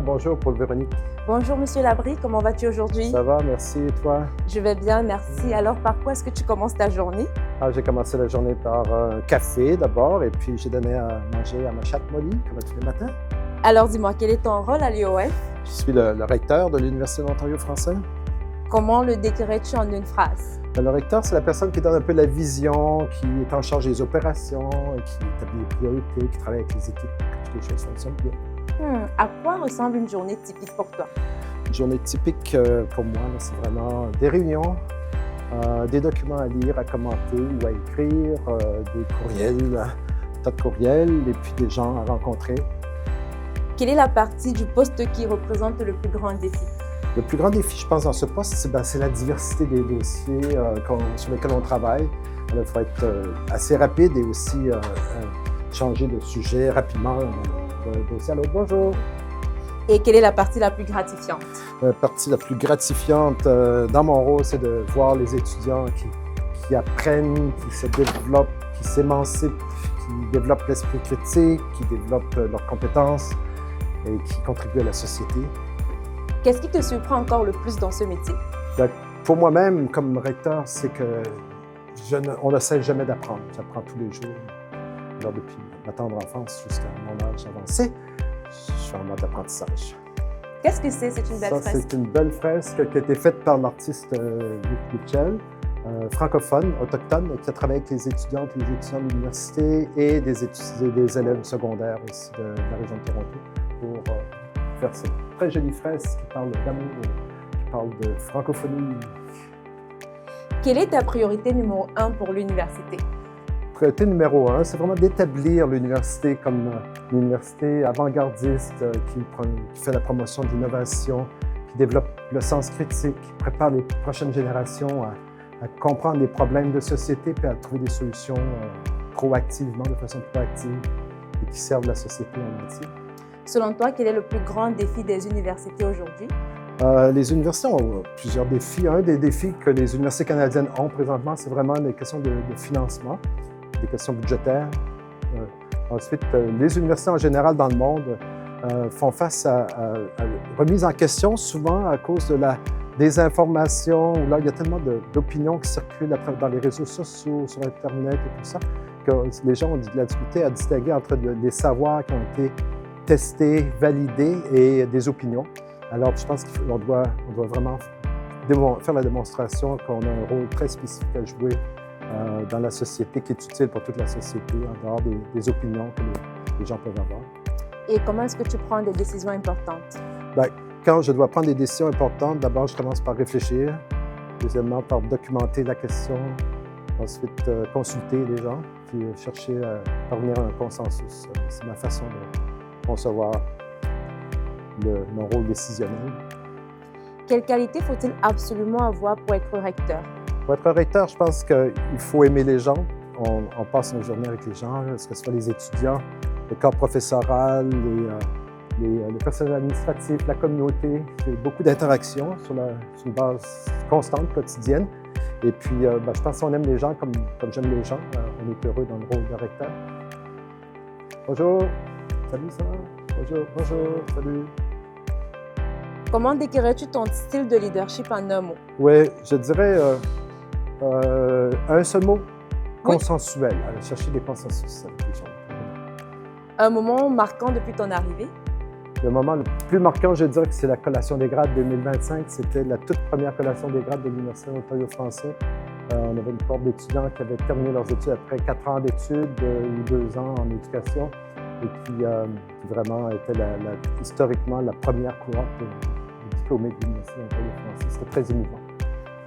bonjour Paul Véronique. Bonjour Monsieur Labrie, comment vas-tu aujourd'hui? Ça va, merci. Et toi? Je vais bien, merci. Alors, par quoi est-ce que tu commences ta journée? J'ai commencé la journée par un café d'abord et puis j'ai donné à manger à ma chatte Molly, comme tous les matins. Alors, dis-moi, quel est ton rôle à l'UOF? Je suis le recteur de l'Université de l'Ontario français. Comment le décrirais-tu en une phrase? Le recteur, c'est la personne qui donne un peu la vision, qui est en charge des opérations, qui établit les priorités, qui travaille avec les équipes pour que toutes les choses fonctionnent bien. À quoi ressemble une journée typique pour toi? Une journée typique pour moi, c'est vraiment des réunions, des documents à lire, à commenter ou à écrire, des courriels, tas de courriels et puis des gens à rencontrer. Quelle est la partie du poste qui représente le plus grand défi? Le plus grand défi, je pense, dans ce poste, c'est la diversité des dossiers sur lesquels on travaille. Il faut être assez rapide et aussi changer de sujet rapidement d'un dossier à l'autre. Bonjour! Et quelle est la partie la plus gratifiante? La partie la plus gratifiante dans mon rôle, c'est de voir les étudiants qui apprennent, qui se développent, qui s'émancipent, qui développent l'esprit critique, qui développent leurs compétences et qui contribuent à la société. Qu'est-ce qui te surprend encore le plus dans ce métier? Pour moi-même, comme recteur, c'est que on ne cesse jamais d'apprendre. J'apprends tous les jours. Alors, depuis ma tendre enfance jusqu'à mon âge avancé, je suis en mode d'apprentissage. Qu'est-ce que c'est? C'est une belle fresque? C'est une belle fresque qui a été faite par l'artiste Luc Mitchell, francophone, autochtone, qui a travaillé avec les étudiantes et les étudiants de l'université et des élèves secondaires aussi de la région de Toronto pour faire cette très jolie fresque qui parle d'amour, qui parle de francophonie. Quelle est ta priorité numéro 1 pour l'université? Priorité numéro 1, c'est vraiment d'établir l'université comme une université avant-gardiste qui fait la promotion de l'innovation, qui développe le sens critique, qui prépare les prochaines générations à comprendre les problèmes de société et à trouver des solutions proactivement, de façon proactive et qui servent la société en entier. Selon toi, quel est le plus grand défi des universités aujourd'hui? Les universités ont plusieurs défis. Un des défis que les universités canadiennes ont présentement, c'est vraiment les questions de financement, des questions budgétaires. Ensuite, les universités en général dans le monde font face à remise en question, souvent à cause de la désinformation, où là, il y a tellement d'opinions qui circulent dans les réseaux sociaux, sur Internet et tout ça, que les gens ont de la difficulté à distinguer entre des savoirs qui ont été testés, validés et des opinions. Alors, je pense qu'on doit vraiment faire la démonstration qu'on a un rôle très spécifique à jouer dans la société, qui est utile pour toute la société, en dehors des opinions que les gens peuvent avoir. Et comment est-ce que tu prends des décisions importantes? Quand je dois prendre des décisions importantes, d'abord, je commence par réfléchir. Deuxièmement, par documenter la question. Ensuite, consulter les gens, puis chercher à parvenir à un consensus. C'est ma façon de concevoir mon rôle décisionnel. Quelle qualité faut-il absolument avoir pour être recteur? Pour être recteur, je pense qu'il faut aimer les gens. On passe nos journées avec les gens, que ce soit les étudiants, le corps professoral, le personnel administratif, la communauté. C'est beaucoup d'interactions sur une base constante, quotidienne. Et puis, je pense qu'on aime les gens comme j'aime les gens. On est heureux dans le rôle de recteur. Bonjour, salut, ça va? Bonjour, salut. Comment décrirais-tu ton style de leadership en un mot? Oui, je dirais un seul mot, consensuel. Aller chercher des consensus avec les gens. Un moment marquant depuis ton arrivée? Le moment le plus marquant, je dirais que c'est la collation des grades 2025. C'était la toute première collation des grades de l'Université de l'Ontario français. On avait une cohorte d'étudiants qui avaient terminé leurs études après 4 ans d'études ou 2 ans en éducation et qui vraiment était historiquement la première cohorte de diplômés de l'Université de l'Ontario français. C'était très émouvant.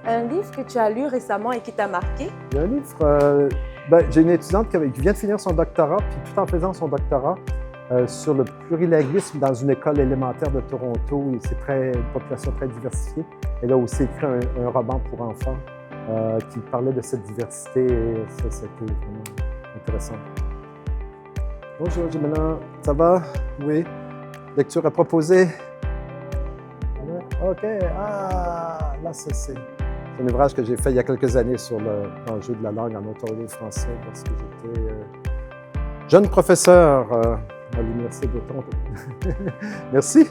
Un livre que tu as lu récemment et qui t'a marqué? Il y a un livre, j'ai une étudiante qui vient de finir son doctorat, puis tout en faisant son doctorat sur le plurilinguisme dans une école élémentaire de Toronto, et c'est une population très diversifiée. Elle a aussi écrit un roman pour enfants qui parlait de cette diversité, et ça, c'était vraiment intéressant. Bonjour, Jimena, ça va? Oui. Lecture à proposer? OK, là, c'est un ouvrage que j'ai fait il y a quelques années sur l'enjeu de la langue en ontario français lorsque j'étais jeune professeur à l'Université de Toronto. Merci.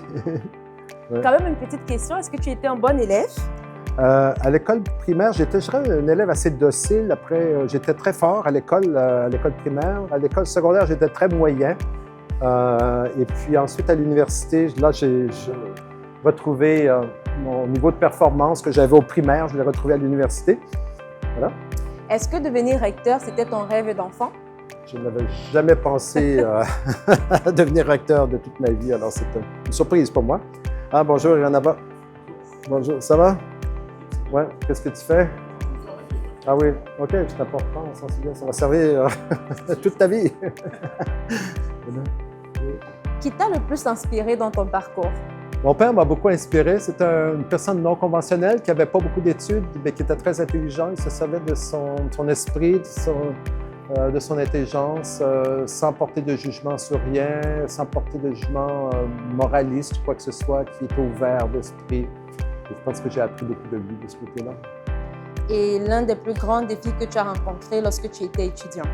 Ouais. Quand même une petite question, est-ce que tu étais un bon élève? À l'école primaire, j'étais, je dirais, un élève assez docile. Après, j'étais très fort à l'école primaire. À l'école secondaire, j'étais très moyen. Et puis ensuite, à l'université, là, j'ai retrouvé mon niveau de performance que j'avais au primaire, je l'ai retrouvé à l'université. Voilà. Est-ce que devenir recteur, c'était ton rêve d'enfant? Je n'avais jamais pensé à devenir recteur de toute ma vie, alors c'était une surprise pour moi. Ah, bonjour, Iranaba. Bonjour, ça va? Ouais, qu'est-ce que tu fais? Ah oui, OK, c'est important, on s'en souvient, ça va servir toute ta vie. Qui t'a le plus inspiré dans ton parcours? Mon père m'a beaucoup inspiré. C'est une personne non conventionnelle qui n'avait pas beaucoup d'études, mais qui était très intelligent. Il se servait de son esprit, de son intelligence, sans porter de jugement sur rien, sans porter de jugement moraliste ou quoi que ce soit, qui était ouvert d'esprit. Et je pense que j'ai appris beaucoup de lui de ce côté-là. Et l'un des plus grands défis que tu as rencontrés lorsque tu étais étudiant?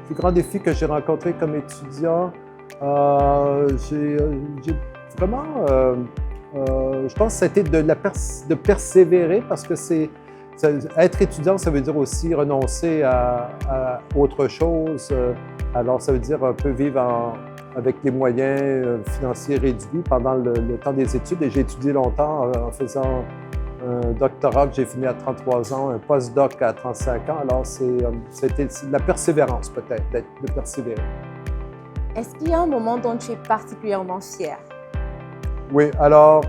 Le plus grand défi que j'ai rencontré comme étudiant, j'ai vraiment, je pense que c'était de persévérer parce que être étudiant, ça veut dire aussi renoncer à autre chose. Alors, ça veut dire un peu vivre avec les moyens financiers réduits pendant le temps des études. Et j'ai étudié longtemps en faisant un doctorat que j'ai fini à 33 ans, un post-doc à 35 ans. Alors, c'était de la persévérance peut-être, de persévérer. Est-ce qu'il y a un moment dont tu es particulièrement fier? Oui, alors,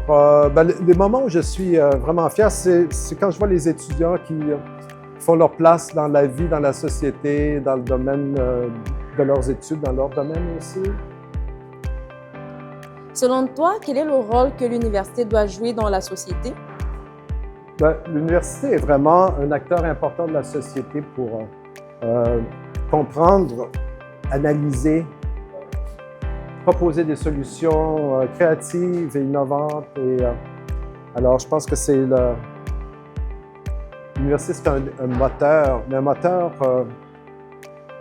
les moments où je suis vraiment fier, c'est quand je vois les étudiants qui font leur place dans la vie, dans la société, dans le domaine de leurs études, dans leur domaine aussi. Selon toi, quel est le rôle que l'université doit jouer dans la société? L'université est vraiment un acteur important de la société pour comprendre, analyser, proposer des solutions créatives et innovantes. Alors, je pense que l'université, c'est un moteur, mais un moteur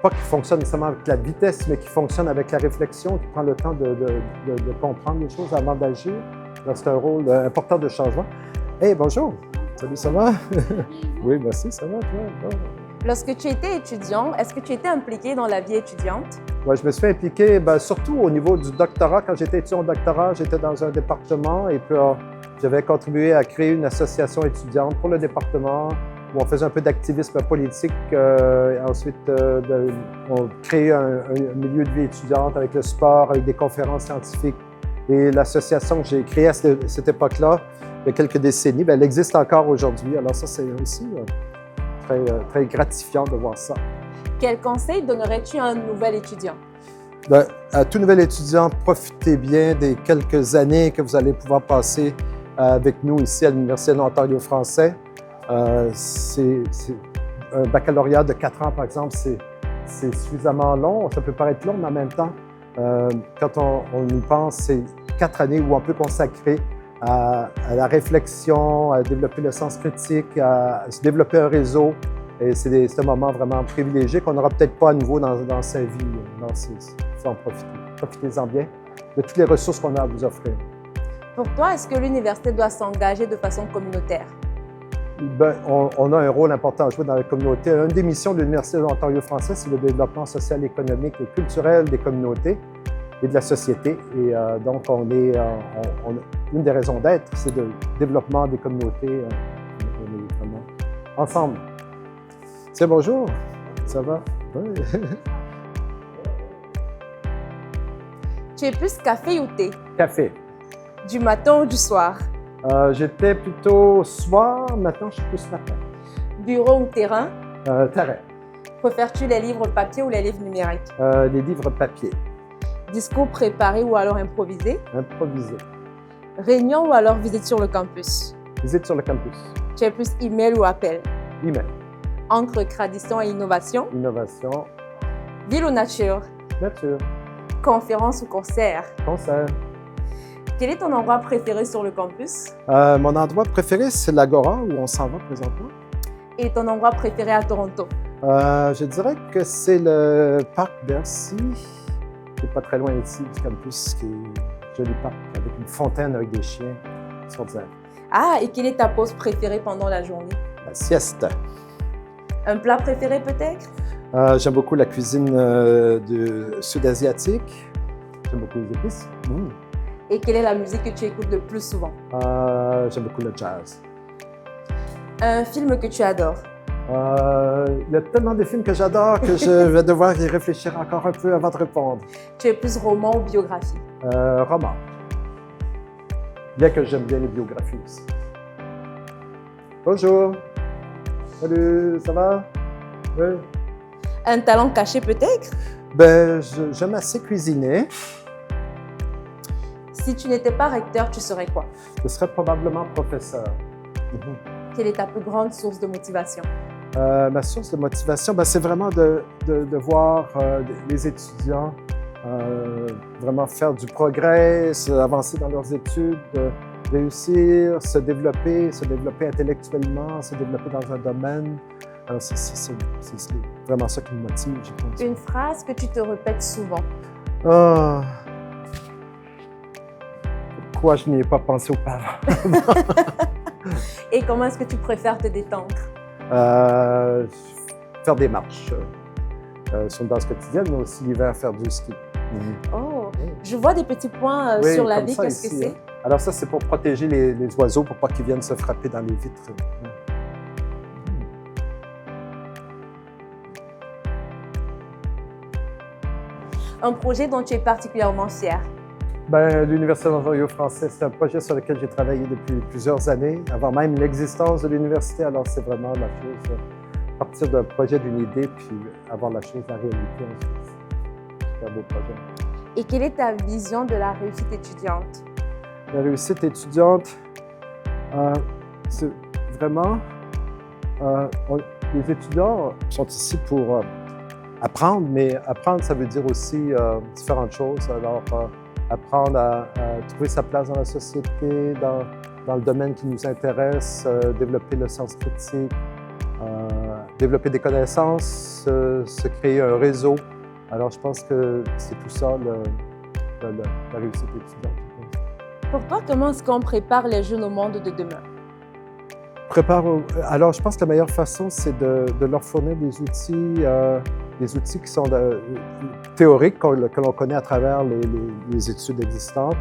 pas qui fonctionne nécessairement avec la vitesse, mais qui fonctionne avec la réflexion, qui prend le temps de comprendre les choses avant d'agir. C'est un rôle important de changement. Hey, bonjour! Salut, ça va? Oui, merci, ça va, toi? Bon. Lorsque tu étais étudiant, est-ce que tu étais impliqué dans la vie étudiante? Oui, je me suis impliqué, surtout au niveau du doctorat. Quand j'étais étudiant au doctorat, j'étais dans un département et puis j'avais contribué à créer une association étudiante pour le département où on faisait un peu d'activisme politique. Ensuite, on créait un milieu de vie étudiante avec le sport, avec des conférences scientifiques. Et l'association que j'ai créée à cette époque-là, il y a quelques décennies, elle existe encore aujourd'hui. Alors ça, c'est aussi très, très gratifiant de voir ça. Quel conseil donnerais-tu à un nouvel étudiant? À tout nouvel étudiant, profitez bien des quelques années que vous allez pouvoir passer avec nous ici à l'Université de l'Ontario français. C'est un baccalauréat de 4 ans, par exemple, c'est suffisamment long. Ça peut paraître long, mais en même temps, quand on y pense, c'est 4 années où on peut consacrer à la réflexion, à développer le sens critique, à se développer un réseau. Et c'est un moment vraiment privilégié qu'on n'aura peut-être pas à nouveau dans sa vie. Il faut en profiter. Profitez-en bien de toutes les ressources qu'on a à vous offrir. Pour toi, est-ce que l'université doit s'engager de façon communautaire? On a un rôle important à jouer dans la communauté. Une des missions de l'Université de l'Ontario français, c'est le développement social, économique et culturel des communautés et de la société. Et donc, une des raisons d'être, c'est le développement des communautés. On est vraiment ensemble. C'est bonjour, ça va? Oui. Tu es plus café ou thé? Café. Du matin ou du soir? J'étais plutôt soir, maintenant je suis plus matin. Bureau ou terrain? Terrain. Préfères-tu les livres papier ou les livres numériques? Les livres papier. Discours préparé ou alors improvisé? Improvisé. Réunion ou alors visite sur le campus? Visite sur le campus. Tu es plus email ou appel? Email. Entre tradition et innovation? Innovation. Ville ou nature? Nature. Conférence ou concert? Concert. Quel est ton endroit préféré sur le campus? Mon endroit préféré, c'est l'Agora, où on s'en va présentement. Et ton endroit préféré à Toronto? Je dirais que c'est le parc Bercy. qui n'est pas très loin ici du campus, qui est un joli parc avec une fontaine avec des chiens extraordinaires. Ah, et quelle est ta pause préférée pendant la journée? La sieste. Un plat préféré peut-être? J'aime beaucoup la cuisine sud-asiatique. J'aime beaucoup les épices. Et quelle est la musique que tu écoutes le plus souvent? J'aime beaucoup le jazz. Un film que tu adores? Il y a tellement de films que j'adore que je vais devoir y réfléchir encore un peu avant de répondre. Tu es plus roman ou biographie? Roman. Bien que j'aime bien les biographies aussi. Bonjour. Salut, ça va? Oui. Un talent caché peut-être? Ben, j'aime assez cuisiner. Si tu n'étais pas recteur, tu serais quoi? Je serais probablement professeur. Quelle est ta plus grande source de motivation? Ma source de motivation, ben, c'est vraiment de voir les étudiants vraiment faire du progrès, avancer dans leurs études, réussir, se développer intellectuellement, se développer dans un domaine. Alors, c'est vraiment ça qui me motive, je pense. Une phrase que tu te répètes souvent? Ah. Pourquoi je n'y ai pas pensé auparavant? Et comment est-ce que tu préfères te détendre? Faire des marches sur une base quotidienne, mais aussi l'hiver faire du ski. Oh, je vois des petits points Oui, sur la comme vie, ça qu'est-ce que ici, c'est? hein. Alors ça, c'est pour protéger les oiseaux, pour pas qu'ils viennent se frapper dans les vitres. Un projet dont tu es particulièrement fier? Ben, l'Université de l'Ontario français, c'est un projet sur lequel j'ai travaillé depuis plusieurs années, avant même l'existence de l'université. Alors, c'est vraiment la chose, partir d'un projet, d'une idée, puis avoir la chose, la réalité ensuite. C'est un beau projet. Et quelle est ta vision de la réussite étudiante? La réussite étudiante, c'est vraiment... les étudiants sont ici pour apprendre, mais apprendre, ça veut dire aussi différentes choses. Alors, apprendre à trouver sa place dans la société, dans le domaine qui nous intéresse, développer le sens critique, développer des connaissances, se créer un réseau. Alors, je pense que c'est tout ça, la réussite étudiante. Pour toi, comment est-ce qu'on prépare les jeunes au monde de demain? Alors, je pense que la meilleure façon, c'est de leur fournir des outils qui sont théoriques, que l'on connaît à travers les études existantes,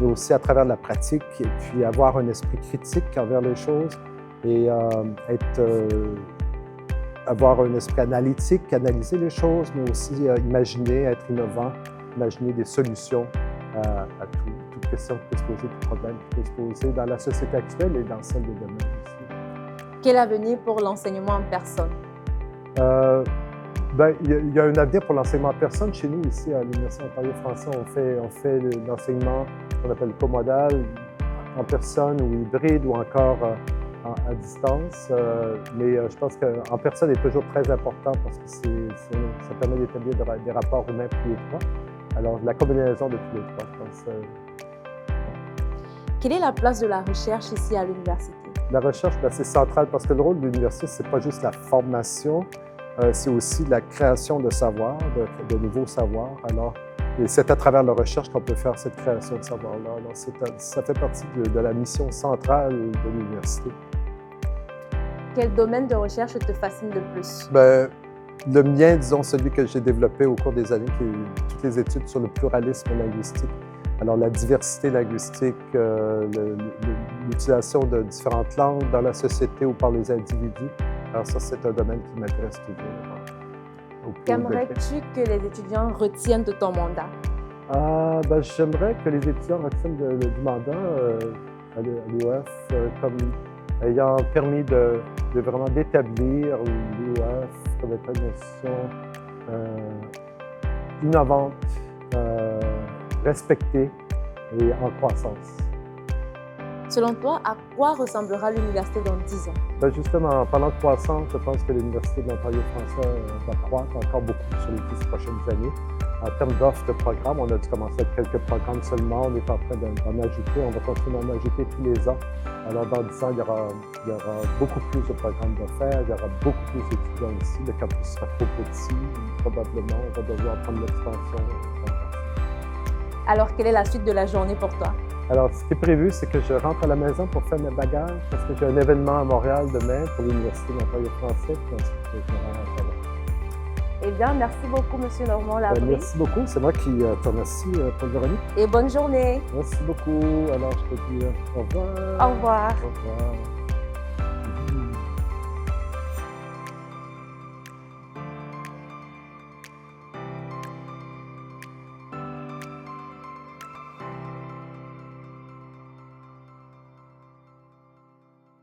mais aussi à travers la pratique, et puis avoir un esprit critique envers les choses et avoir un esprit analytique, analyser les choses, mais aussi imaginer, être innovant, imaginer des solutions à toute question qui peut se poser, tout problème qui peut se poser dans la société actuelle et dans celle de demain aussi. Quel avenir pour l'enseignement en personne? Ben, il y a un avenir pour l'enseignement en personne. Chez nous, ici, à l'Université de l'Ontario français, on fait l'enseignement qu'on appelle comodal, en personne ou hybride ou encore à distance. Mais je pense qu'en personne est toujours très important parce que ça permet d'établir des rapports humains plus étroits. Alors, la combinaison de tous les trois, je pense. Quelle est la place de la recherche ici à l'université? La recherche, ben, c'est central parce que le rôle de l'université, c'est pas juste la formation, c'est aussi la création de savoir, de nouveaux savoirs. Alors, c'est à travers la recherche qu'on peut faire cette création de savoir-là. Alors, ça fait partie de la mission centrale de l'université. Quel domaine de recherche te fascine le plus? Ben, le mien, disons, celui que j'ai développé au cours des années, qui est toutes les études sur le pluralisme linguistique. Alors, la diversité linguistique, l'utilisation de différentes langues dans la société ou par les individus. Alors ça, c'est un domaine qui m'intéresse toujours. Qu'aimerais-tu que les étudiants retiennent de ton mandat? Ben, j'aimerais que les étudiants retiennent du mandat à l'UOF comme ayant permis de vraiment d'établir l'UOF comme étant une institution innovante, respectée et en croissance. Selon toi, à quoi ressemblera l'université dans 10 ans? Ben justement, en parlant de croissance, je pense que l'Université de l'Ontario français va croître encore beaucoup sur les 10 prochaines années. En termes d'offres de programmes, on a dû commencer avec quelques programmes seulement. On est en train d'en ajouter. On va continuer d'en ajouter tous les ans. Alors, dans 10 ans, il y aura beaucoup plus de programmes d'offerts. Il y aura beaucoup plus d'étudiants ici. Le campus sera trop petit. Probablement, on va devoir prendre l'expansion. Alors, quelle est la suite de la journée pour toi? Alors, ce qui est prévu, c'est que je rentre à la maison pour faire mes bagages parce que j'ai un événement à Montréal demain pour l'Université d'Ontario français. Puis ensuite, je me rends à Ottawa. Eh bien, merci beaucoup, M. Normand Labrie. Merci beaucoup. C'est moi qui te remercie, Paul-Véronique. Et bonne journée. Merci beaucoup. Alors, je te dis au revoir. Au revoir. Au revoir.